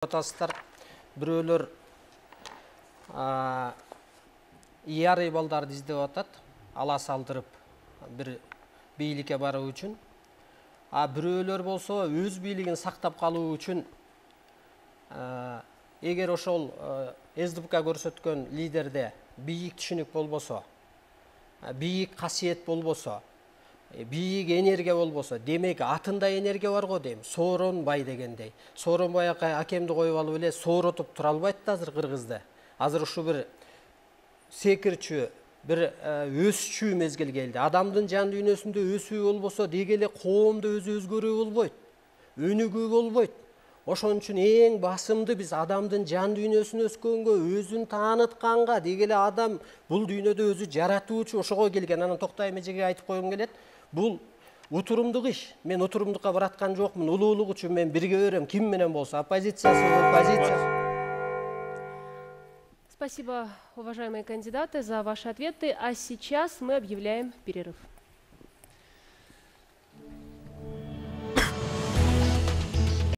Атастар бирөөлөр ярый балдарды издеп атат, ала салдырып бир бийликке баруу үчүн. Бирөөлөр болсо өз бийлигин сактап калуу үчүн эгер ошол СДПК көрсөткөн лидерде бийик түшүнүк болбосо, бийик касиет болбосо, бийик энергия болбосо, демек атында энергия бар го дейм. Сооронбай дегендей. Сооронбай акемди коюп алып эле сооротуп тура албайт да азыр кыргызды. Азыр ушу бир секирчү, бир өсчү мезгил келди. Адамдын жан дүйнөсүндө өсүү болбосо, деги эле коомдо өзгөрүү болбойт. Өнүгүү болбойт. Ошон үчүн эң басымды биз адамдын жан дүйнөсүн өскөнгө, өзүн таанытканга, деги эле адам бул дүйнөдө өзү жаратуучу ошого келген. Анан Токтай Эжеге айтып койгум келет. Бул утурумдук иш. Мен утурумдукка бараткан жокмун. Улуулук үчүн мен бирге берем. Ким менен болсо, оппозициясы, позициясы. Спасибо, уважаемые кандидаты, за ваши ответы. А сейчас мы объявляем перерыв.